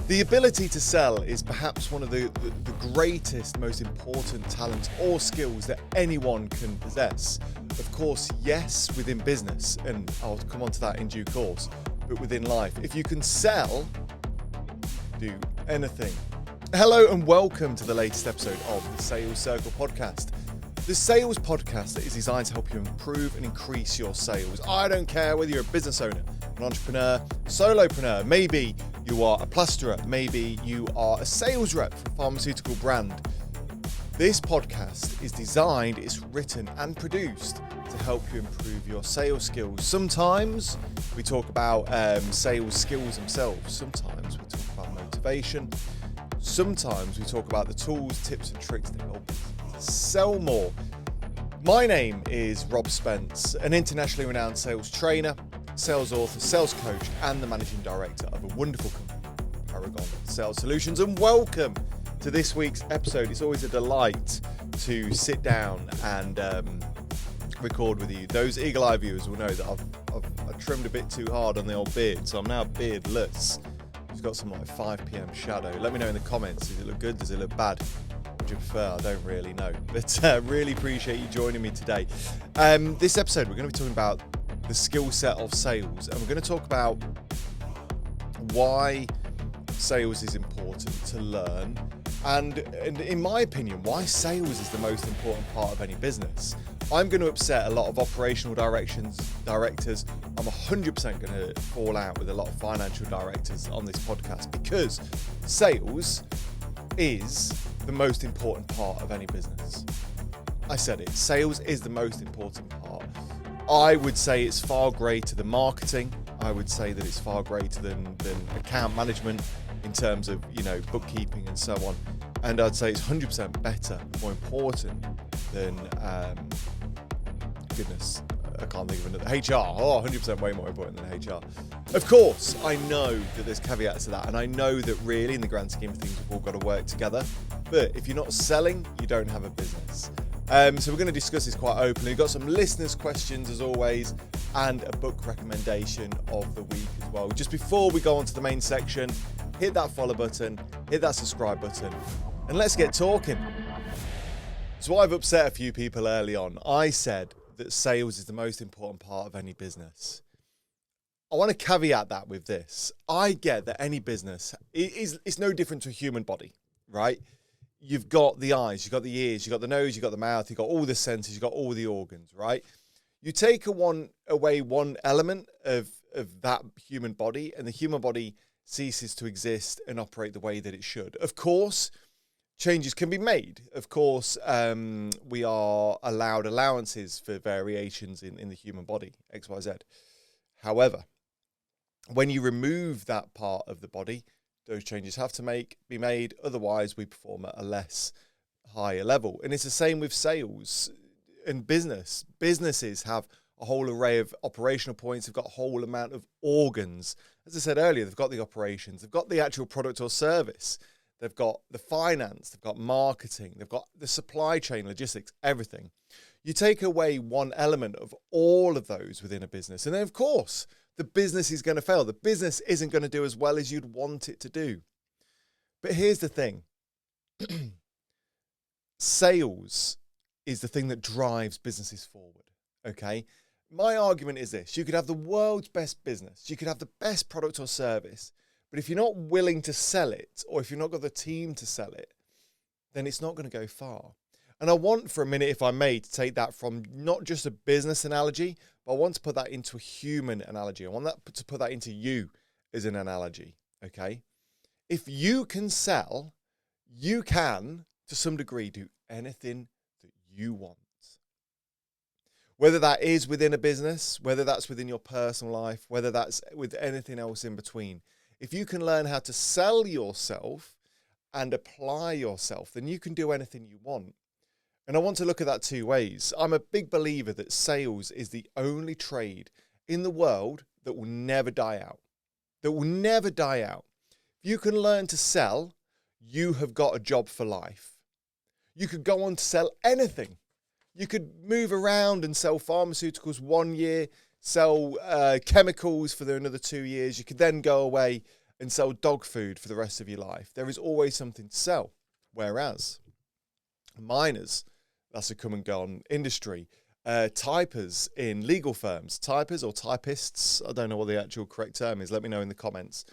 The ability to sell is perhaps one of the greatest, most important talents or skills that anyone can possess. Of course, yes, within business, and I'll come on to that in due course, but within life. If you can sell, do anything. Hello and welcome to the latest episode of the Sales Circle podcast. The sales podcast that is designed to help you improve and increase your sales. I don't care whether you're a business owner, an entrepreneur, solopreneur, maybe you are a plasterer, maybe you are a sales rep for a pharmaceutical brand. This podcast is designed, it's written and produced to help you improve your sales skills. Sometimes we talk about sales skills themselves. Sometimes we talk about motivation. Sometimes we talk about the tools, tips and tricks that help us sell more. My name is Rob Spence, an internationally renowned sales trainer, sales author, sales coach, and the managing director of a wonderful company, Paragon Sales Solutions. And welcome to this week's episode. It's always a delight to sit down and record with you. Those eagle-eye viewers will know that I've trimmed a bit too hard on the old beard, so I'm now beardless. It's got some like 5 p.m. shadow. Let me know in the comments. Does it look good? Does it look bad? What do you prefer? I don't really know. But really appreciate you joining me today. This episode, we're going to be talking about the skill set of sales, and we're going to talk about why sales is important to learn, and in my opinion, why sales is the most important part of any business. I'm going to upset a lot of operational directors. I'm 100% going to fall out with a lot of financial directors on this podcast, because sales is the most important part of any business. I said it. Sales is the most important part. I would say it's far greater than marketing. I would say that it's far greater than account management in terms of, bookkeeping and so on. And I'd say it's 100% better, more important than, I can't think of another, HR. 100% way more important than HR. Of course, I know that there's caveats to that. And I know that really, in the grand scheme of things, we've all got to work together. But if you're not selling, you don't have a business. So we're going to discuss this quite openly. We've got some listeners' questions as always, and a book recommendation of the week as well. Just before we go on to the main section, hit that follow button, hit that subscribe button, and let's get talking. So I've upset a few people early on. I said that sales is the most important part of any business. I want to caveat that with this. I get that any business is no different to a human body, right? You've got the eyes, you've got the ears, you've got the nose, you've got the mouth, you've got all the senses, you've got all the organs, right? You take away one element of that human body, and the human body ceases to exist and operate the way that it should. Of course, changes can be made. Of course, we are allowed allowances for variations in the human body, X, Y, Z. However, when you remove that part of the body, those changes have to be made. Otherwise, we perform at a less higher level. And it's the same with sales and business. Businesses have a whole array of operational points. They've got a whole amount of organs. As I said earlier, they've got the operations. They've got the actual product or service. They've got the finance. They've got marketing. They've got the supply chain, logistics, everything. You take away one element of all of those within a business, and then, of course, the business is going to fail. The business isn't going to do as well as you'd want it to do. But here's the thing. Sales is the thing that drives businesses forward, okay? My argument is this. You could have the world's best business. You could have the best product or service. But if you're not willing to sell it, or if you've not got the team to sell it, then it's not going to go far. And I want for a minute, if I may, to take that from not just a business analogy, but I want to put that into a human analogy. I want to put that into you as an analogy, okay? If you can sell, you can, to some degree, do anything that you want. Whether that is within a business, whether that's within your personal life, whether that's with anything else in between. If you can learn how to sell yourself and apply yourself, then you can do anything you want. And I want to look at that two ways. I'm a big believer that sales is the only trade in the world that will never die out. That will never die out. If you can learn to sell, you have got a job for life. You could go on to sell anything. You could move around and sell pharmaceuticals 1 year, sell chemicals for another 2 years. You could then go away and sell dog food for the rest of your life. There is always something to sell. Whereas miners, that's a come and gone industry. Typers in legal firms, typers or typists, I don't know what the actual correct term is. Let me know in the comments.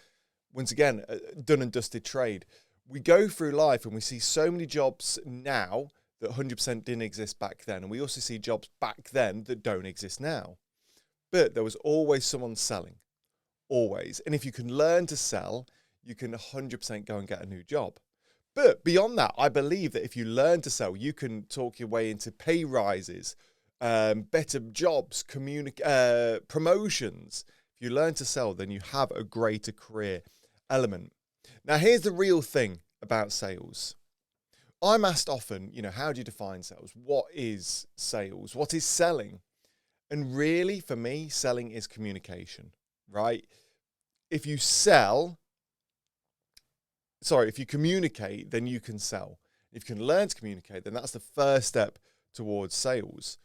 Once again, done and dusted trade. We go through life and we see so many jobs now that 100% didn't exist back then. And we also see jobs back then that don't exist now. But there was always someone selling. Always. And if you can learn to sell, you can 100% go and get a new job. But beyond that, I believe that if you learn to sell, you can talk your way into pay rises, better jobs, promotions. If you learn to sell, then you have a greater career element. Now, here's the real thing about sales. I'm asked often, how do you define sales? What is sales? What is selling? And really, for me, selling is communication, right? If you communicate, then you can sell. If you can learn to communicate, then that's the first step towards sales.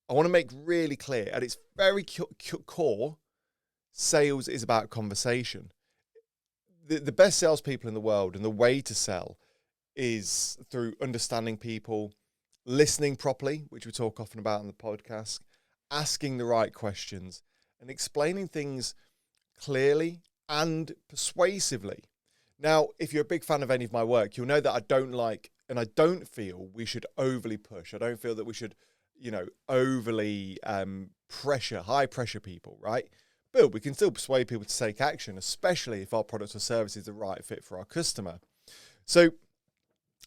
I want to make really clear, at its very core, sales is about conversation. The best salespeople in the world, and the way to sell is through understanding people, listening properly, which we talk often about on the podcast, asking the right questions, and explaining things clearly and persuasively. Now, if you're a big fan of any of my work, you'll know that I don't feel we should overly push. I don't feel that we should, overly high pressure people, right? But we can still persuade people to take action, especially if our product or service is the right fit for our customer. So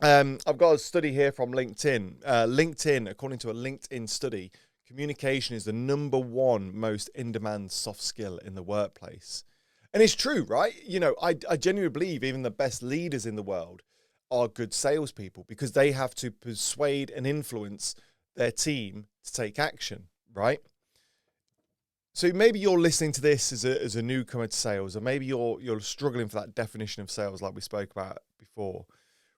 I've got a study here from LinkedIn. LinkedIn, according to a LinkedIn study, communication is the #1 most in-demand soft skill in the workplace. And it's true, right? I genuinely believe even the best leaders in the world are good salespeople because they have to persuade and influence their team to take action, right? So maybe you're listening to this as a newcomer to sales, or maybe you're struggling for that definition of sales like we spoke about before.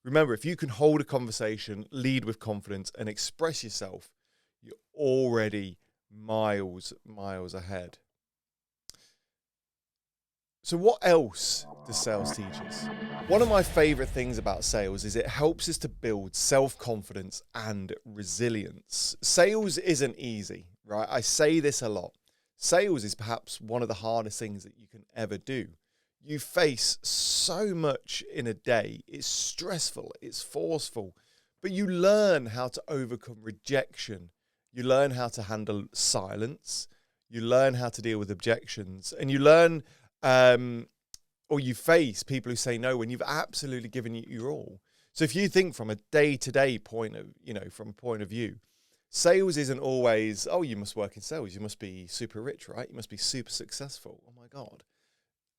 Remember, if you can hold a conversation, lead with confidence, and express yourself, you're already miles ahead. So what else does sales teach us? One of my favorite things about sales is it helps us to build self-confidence and resilience. Sales isn't easy, right? I say this a lot. Sales is perhaps one of the hardest things that you can ever do. You face so much in a day. It's stressful, it's forceful, but you learn how to overcome rejection. You learn how to handle silence. You learn how to deal with objections, and you learn or you face people who say no when you've absolutely given it your all. So if you think from a day-to-day point of view, sales isn't always, you must work in sales. You must be super rich, right? You must be super successful. Oh my God.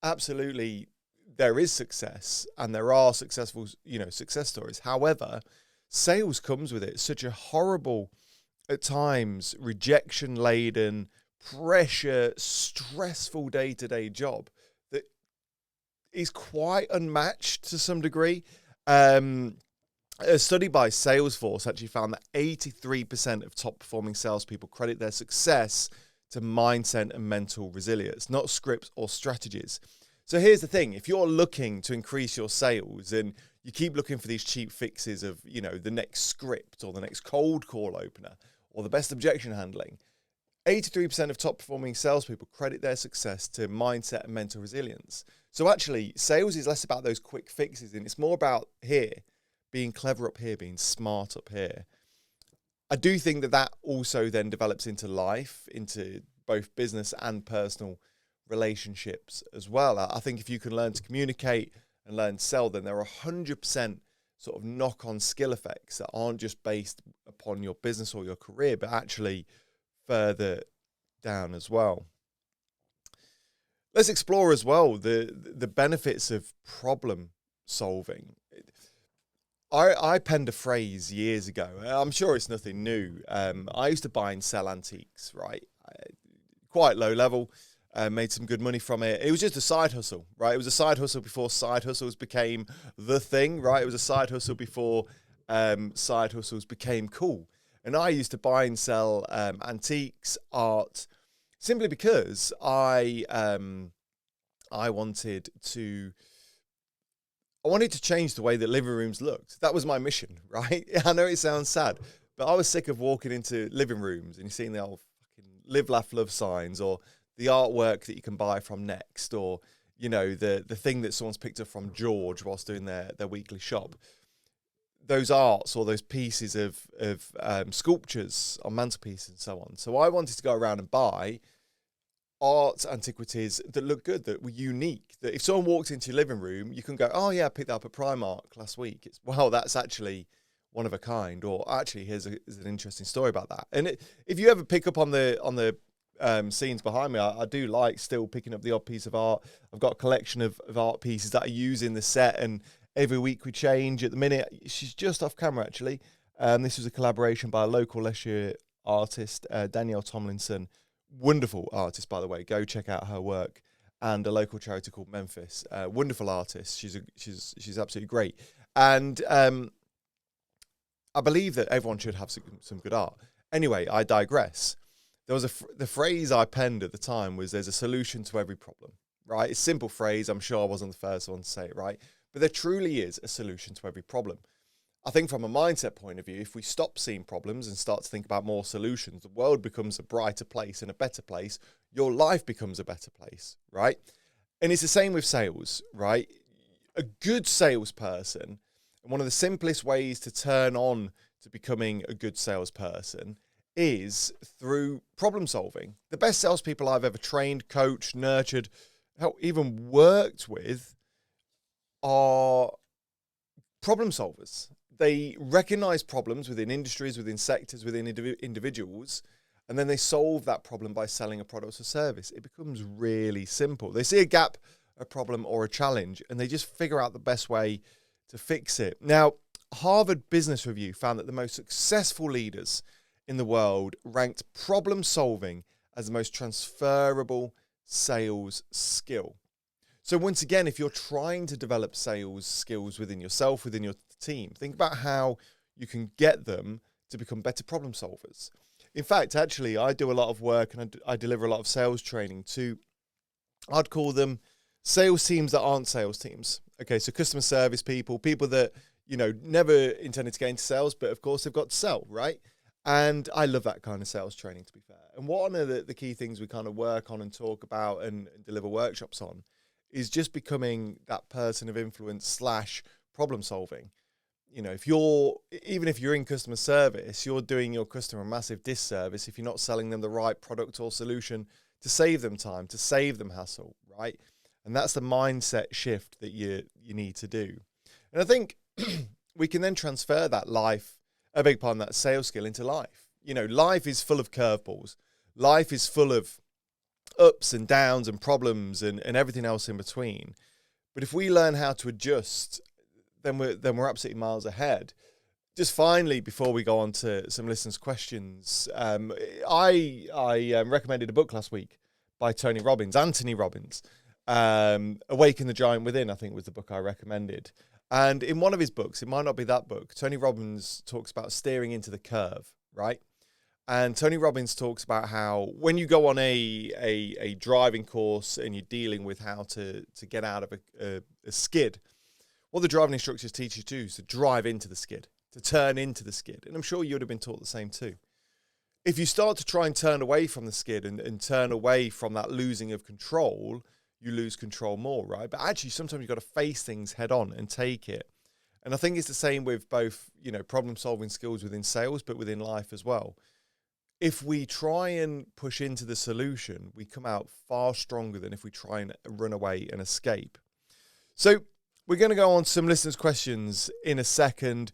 Absolutely, there is success and there are successful, success stories. However, sales comes with it such a horrible, at times, rejection-laden, pressure, stressful day-to-day job that is quite unmatched to some degree. A study by Salesforce actually found that 83% of top-performing salespeople credit their success to mindset and mental resilience, not scripts or strategies. So here's the thing. If you're looking to increase your sales and you keep looking for these cheap fixes of, the next script or the next cold call opener or the best objection handling, 83% of top-performing salespeople credit their success to mindset and mental resilience. So actually, sales is less about those quick fixes, and it's more about being clever up here, being smart up here. I do think that also then develops into life, into both business and personal relationships as well. I think if you can learn to communicate and learn to sell, then there are 100% sort of knock-on skill effects that aren't just based upon your business or your career, but actually further down as well. Let's explore as well the benefits of problem solving. I penned a phrase years ago. I'm sure it's nothing new. I used to buy and sell antiques, right? Quite low level. Made some good money from it. It was just a side hustle, right? It was a side hustle before side hustles became the thing, right? It was a side hustle before side hustles became cool. And I used to buy and sell antiques, art, simply because I I wanted to change the way that living rooms looked. That was my mission, right? I know it sounds sad, but I was sick of walking into living rooms and you're seeing the old fucking live, laugh, love signs, or the artwork that you can buy from Next, or, you know, the thing that someone's picked up from George whilst doing their weekly shop. Those arts or those pieces of sculptures on mantelpieces and so on. So I wanted to go around and buy art antiquities that look good, that were unique, that if someone walked into your living room, you can go, oh yeah, I picked that up at Primark last week. It's, wow, that's actually one of a kind, or actually here's an interesting story about that. And if you ever pick up on the scenes behind me, I do like still picking up the odd piece of art. I've got a collection of art pieces that I use in the set, and every week we change. At the minute, she's just off camera actually. This was a collaboration by a local Leicester artist, Danielle Tomlinson. Wonderful artist, by the way. Go check out her work. And a local charity called Memphis. Wonderful artist. She's absolutely great. And I believe that everyone should have some good art. Anyway, I digress. There was the phrase I penned at the time was, there's a solution to every problem, right? It's a simple phrase. I'm sure I wasn't the first one to say it, right? But there truly is a solution to every problem. I think from a mindset point of view, if we stop seeing problems and start to think about more solutions, the world becomes a brighter place and a better place. Your life becomes a better place, right? And it's the same with sales, right? A good salesperson, and one of the simplest ways to turn on to becoming a good salesperson is through problem solving. The best salespeople I've ever trained, coached, nurtured, even worked with are problem solvers. They recognize problems within industries, within sectors, within individuals, and then they solve that problem by selling a product or service. It becomes really simple. They see a gap, a problem, or a challenge, and they just figure out the best way to fix it. Now, Harvard Business Review found that the most successful leaders in the world ranked problem solving as the most transferable sales skill. So once again, if you're trying to develop sales skills within yourself, within your team, think about how you can get them to become better problem solvers. In fact, actually, I do a lot of work and I deliver a lot of sales training to, I'd call them sales teams that aren't sales teams. Okay, so customer service people that, you know, never intended to get into sales, but of course they've got to sell, right? And I love that kind of sales training, to be fair. And one of the key things we kind of work on and talk about and deliver workshops on is just becoming that person of influence / problem solving. You know, even if you're in customer service, you're doing your customer a massive disservice if you're not selling them the right product or solution to save them time, to save them hassle, right? And that's the mindset shift that you need to do. And I think we can then transfer that that sales skill into life. You know, life is full of curveballs. Life is full of ups and downs and problems and everything else in between. But if we learn how to adjust, then we're absolutely miles ahead. Just finally, before we go on to some listeners' questions, I recommended a book last week by Anthony Robbins. Awaken the Giant Within, I think, was the book I recommended. And in one of his books, it might not be that book, Tony Robbins talks about steering into the curve, right? And Tony Robbins talks about how when you go on a driving course and you're dealing with how to get out of a skid, what the driving instructors teach you to do is to drive into the skid, to turn into the skid. And I'm sure you would have been taught the same too. If you start to try and turn away from the skid and turn away from that losing of control, you lose control more, right? But actually, sometimes you've got to face things head on and take it. And I think it's the same with both, you know, problem solving skills within sales, but within life as well. If we try and push into the solution, we come out far stronger than if we try and run away and escape. So we're going to go on to some listeners' questions in a second,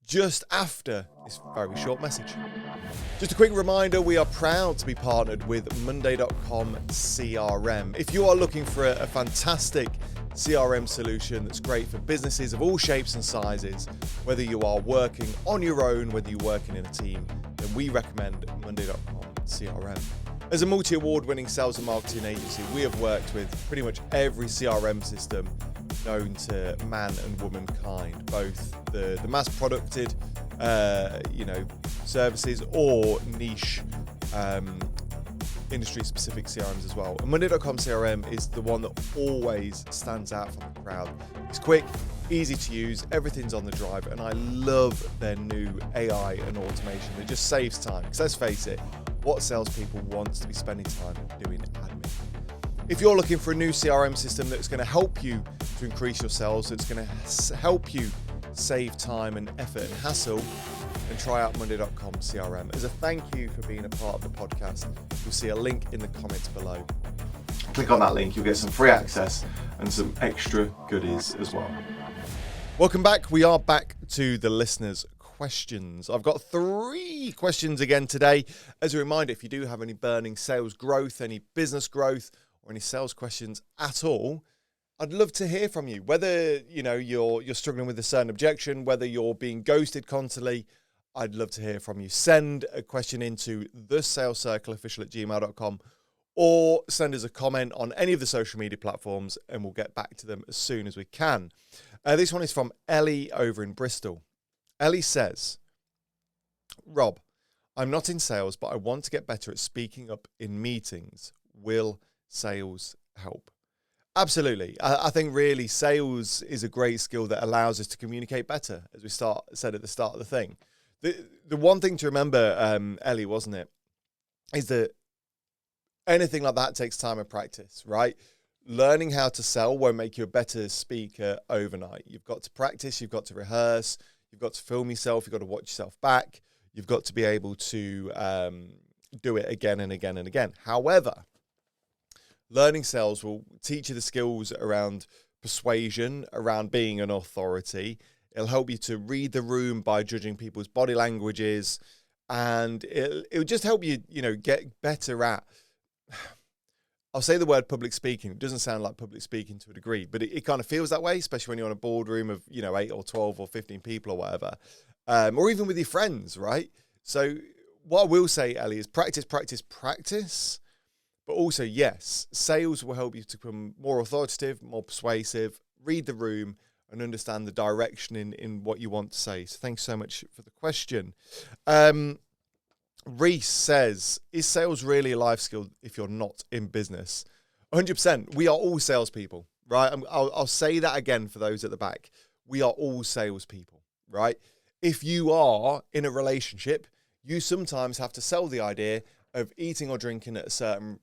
just after this very short message. Just a quick reminder, we are proud to be partnered with Monday.com CRM. If you are looking for a fantastic CRM solution that's great for businesses of all shapes and sizes, whether you are working on your own, whether you're working in a team, then we recommend Monday.com CRM. As a multi-award winning sales and marketing agency, we have worked with pretty much every CRM system known to man and womankind, both the mass producted, services or niche industry-specific CRMs as well. And Monday.com CRM is the one that always stands out from the crowd. It's quick, easy to use, everything's on the drive, and I love their new AI and automation. It just saves time, because let's face it, what salespeople want to be spending time doing admin. If you're looking for a new CRM system that's going to help you to increase your sales, that's going to help you save time and effort and hassle, then try out Monday.com CRM. As a thank you for being a part of the podcast, you'll see a link in the comments below. Click on that link, you'll get some free access and some extra goodies as well. Welcome back. We are back to the listeners' questions. I've got 3 questions again today. As a reminder, if you do have any burning sales growth, any business growth, or any sales questions at all, I'd love to hear from you. Whether you're struggling with a certain objection, whether you're being ghosted constantly, I'd love to hear from you. Send a question into thesalescircleofficial@gmail.com or send us a comment on any of the social media platforms and we'll get back to them as soon as we can. This one is from Ellie over in Bristol. Ellie says, Rob, I'm not in sales, but I want to get better at speaking up in meetings. Will sales help? Absolutely. I think really sales is a great skill that allows us to communicate better, as we said at the start of the thing. The one thing to remember, Ellie, wasn't it, is that anything like that takes time and practice, right? Learning how to sell won't make you a better speaker overnight. You've got to practice, you've got to rehearse, you've got to film yourself, you've got to watch yourself back, you've got to be able to do it again and again and again. However, learning sales will teach you the skills around persuasion, around being an authority. It'll help you to read the room by judging people's body languages, and it'll just help you, get better at, I'll say the word public speaking. It doesn't sound like public speaking to a degree, but it kind of feels that way, especially when you're in a boardroom of, 8 or 12 or 15 people or whatever, or even with your friends, right? So what I will say, Ellie, is practice, practice, practice. But also, yes, sales will help you to become more authoritative, more persuasive, read the room, and understand the direction in what you want to say. So thanks so much for the question. Reese says, is sales really a life skill if you're not in business? 100%. We are all salespeople, right? I'll say that again for those at the back. We are all salespeople, right? If you are in a relationship, you sometimes have to sell the idea of eating or drinking at a certain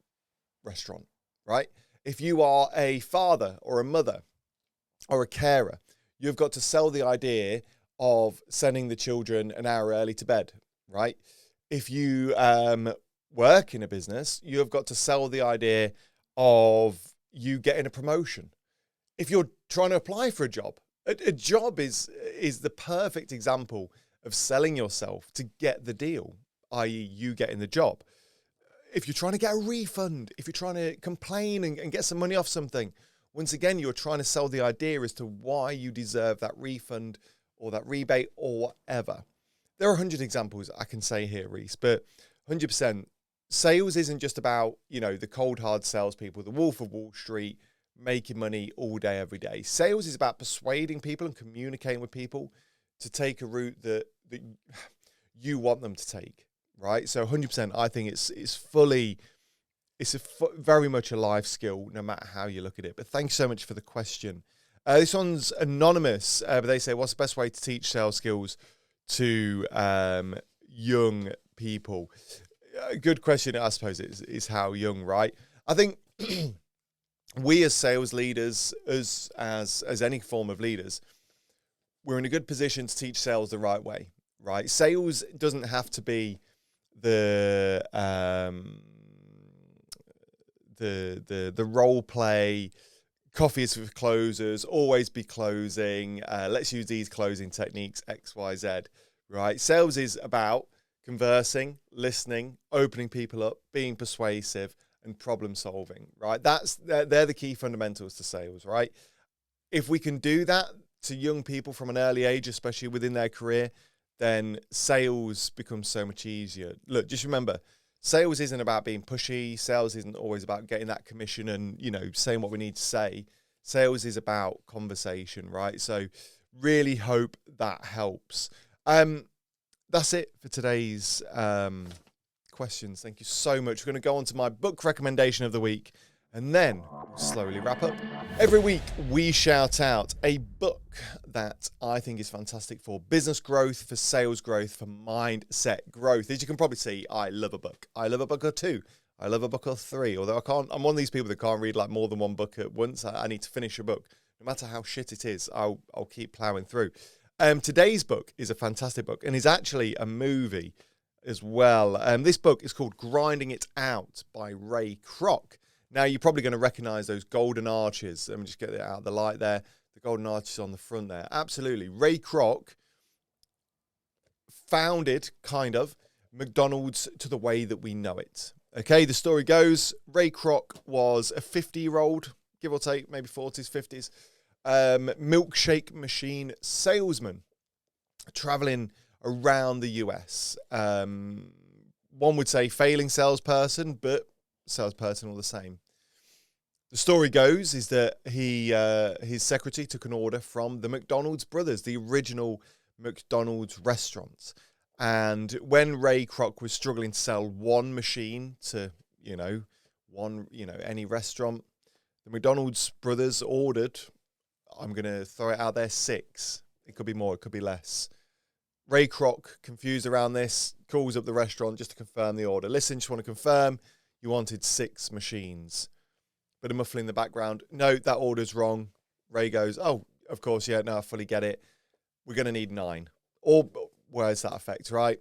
restaurant, right? If you are a father or a mother or a carer, you've got to sell the idea of sending the children an hour early to bed, right? If you work in a business, you have got to sell the idea of you getting a promotion. If you're trying to apply for a job is the perfect example of selling yourself to get the deal, i.e. you getting the job. If you're trying to get a refund, if you're trying to complain and get some money off something, once again, you're trying to sell the idea as to why you deserve that refund or that rebate or whatever. There are 100 examples I can say here, Reese, but 100%, sales isn't just about, the cold, hard salespeople, the Wolf of Wall Street, making money all day, every day. Sales is about persuading people and communicating with people to take a route that you want them to take. Right, so 100%. I think it's very much a life skill, no matter how you look at it. But thanks so much for the question. This one's anonymous, but they say, "What's the best way to teach sales skills to young people?" Good question, I suppose. Is how young, right? I think we as sales leaders, as any form of leaders, we're in a good position to teach sales the right way. Right, sales doesn't have to be the role play, coffee is for closers, always be closing, let's use these closing techniques, X, Y, Z, right? Sales is about conversing, listening, opening people up, being persuasive, and problem solving, right? They're the key fundamentals to sales, right? If we can do that to young people from an early age, especially within their career, then sales becomes so much easier. Look, just remember, sales isn't about being pushy. Sales isn't always about getting that commission and, saying what we need to say. Sales is about conversation, right? So really hope that helps. That's it for today's questions. Thank you so much. We're going to go on to my book recommendation of the week, and then we'll slowly wrap up. Every week, we shout out a book that I think is fantastic for business growth, for sales growth, for mindset growth. As you can probably see, I love a book. I love a book or two. I love a book or three, although I'm one of these people that can't read like more than one book at once. I need to finish a book. No matter how shit it is, I'll keep plowing through. Today's book is a fantastic book and is actually a movie as well. This book is called Grinding It Out by Ray Kroc. Now, you're probably going to recognize those golden arches. Let me just get it out of the light there. The golden arches on the front there. Absolutely. Ray Kroc founded, McDonald's to the way that we know it. Okay, the story goes, Ray Kroc was a 50-year-old, give or take, maybe 40s, 50s, milkshake machine salesman traveling around the US. One would say failing salesperson, but salesperson all the same. The story goes is that his secretary took an order from the McDonald's brothers, the original McDonald's restaurants. And when Ray Kroc was struggling to sell one machine to, any restaurant, the McDonald's brothers ordered, I'm going to throw it out there, 6. It could be more, it could be less. Ray Kroc, confused around this, calls up the restaurant just to confirm the order. Listen, just want to confirm you wanted 6 machines. But a muffle in the background, no, that order's wrong. Ray goes, oh, of course, yeah, no, I fully get it. We're going to need 9. Or where's that effect, right?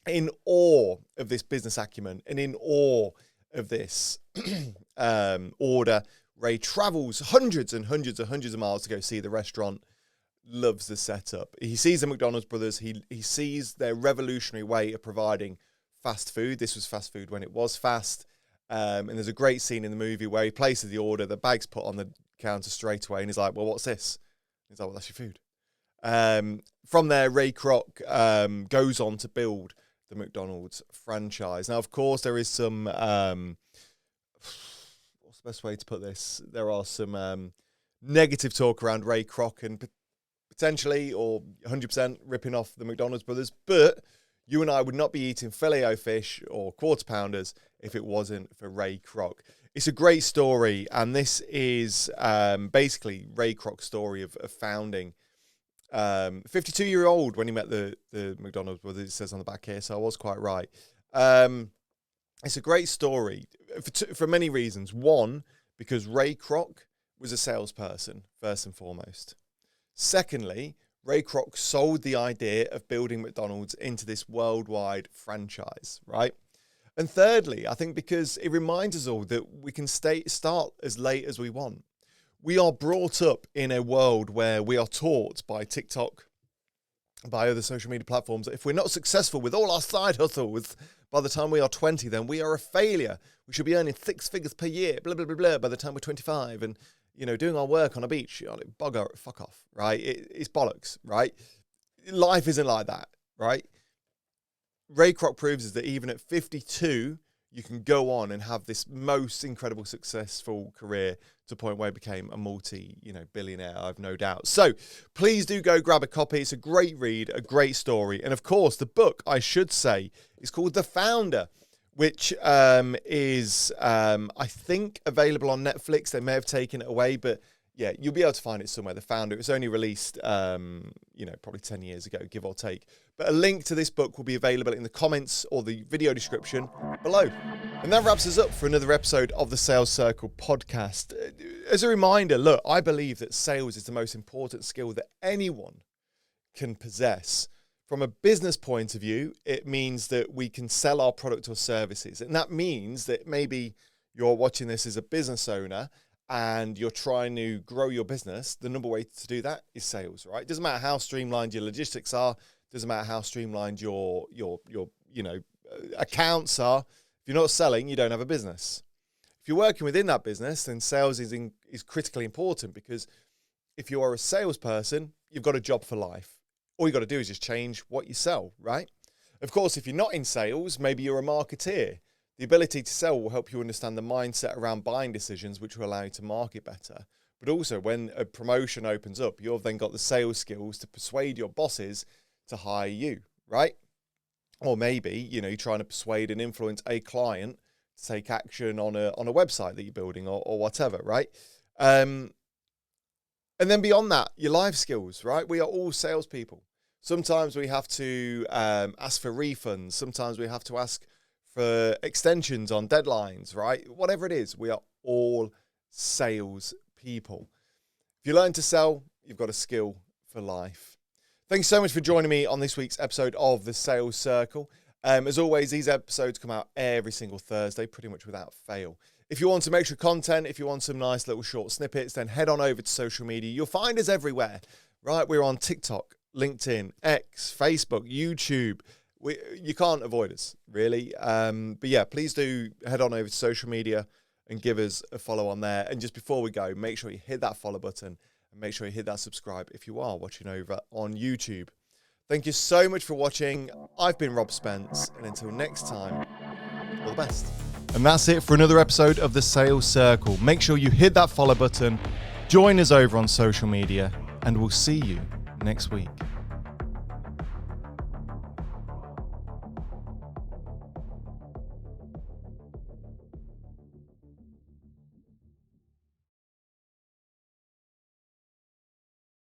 In awe of this business acumen and in awe of this order, Ray travels hundreds and hundreds and hundreds of miles to go see the restaurant. Loves the setup. He sees the McDonald's brothers. He sees their revolutionary way of providing fast food. This was fast food when it was fast. And there's a great scene in the movie where he places the order, the bag's put on the counter straight away, and he's like, well, what's this? He's like, well, that's your food. From there, Ray Kroc goes on to build the McDonald's franchise. Now, of course, there is some, what's the best way to put this? There are some negative talk around Ray Kroc and potentially or 100% ripping off the McDonald's brothers, but you and I would not be eating Filet-O-Fish or Quarter Pounders if it wasn't for Ray Kroc. It's a great story, and this is basically Ray Kroc's story of founding. 52-year-old when he met the McDonald's brothers, it says on the back here, so I was quite right. It's a great story for many reasons. One, because Ray Kroc was a salesperson, first and foremost. Secondly, Ray Kroc sold the idea of building McDonald's into this worldwide franchise, right? And thirdly, I think because it reminds us all that we can start as late as we want. We are brought up in a world where we are taught by TikTok, by other social media platforms, that if we're not successful with all our side hustles by the time we are 20, then we are a failure. We should be earning 6 figures per year, blah, blah, blah, blah, by the time we're 25. And, doing our work on a beach, fuck off, right? It's bollocks, right? Life isn't like that, right? Ray Kroc proves us that even at 52, you can go on and have this most incredible successful career to the point where he became a billionaire, I've no doubt. So please do go grab a copy. It's a great read, a great story. And of course, the book, I should say, is called The Founder, which is, I think, available on Netflix. They may have taken it away, but yeah, you'll be able to find it somewhere. The Founder. It was only released, probably 10 years ago, give or take. But a link to this book will be available in the comments or the video description below. And that wraps us up for another episode of the Sales Circle podcast. As a reminder, look, I believe that sales is the most important skill that anyone can possess. From a business point of view, it means that we can sell our product or services. And that means that maybe you're watching this as a business owner and you're trying to grow your business. The number one way to do that is sales, right? It doesn't matter how streamlined your logistics are. It doesn't matter how streamlined your accounts are. If you're not selling, you don't have a business. If you're working within that business, then sales is critically important, because if you are a salesperson, you've got a job for life. All you got to do is just change what you sell, right? Of course, if you're not in sales, maybe you're a marketeer. The ability to sell will help you understand the mindset around buying decisions, which will allow you to market better. But also, when a promotion opens up, you've then got the sales skills to persuade your bosses to hire you, right? Or maybe, you're trying to persuade and influence a client to take action on a website that you're building or whatever, right? And then beyond that, your life skills, right? We are all salespeople. Sometimes we have to ask for refunds. Sometimes we have to ask for extensions on deadlines, right? Whatever it is, we are all sales people. If you learn to sell, you've got a skill for life. Thanks so much for joining me on this week's episode of The Sales Circle. As always, these episodes come out every single Thursday, pretty much without fail. If you want some extra content, if you want some nice little short snippets, then head on over to social media. You'll find us everywhere, right? We're on TikTok, LinkedIn, X, Facebook, YouTube. You can't avoid us, really. But yeah, please do head on over to social media and give us a follow on there. And just before we go, make sure you hit that follow button and make sure you hit that subscribe if you are watching over on YouTube. Thank you so much for watching. I've been Rob Spence, and until next time, all the best. And that's it for another episode of The Sales Circle. Make sure you hit that follow button, join us over on social media, and we'll see you next week.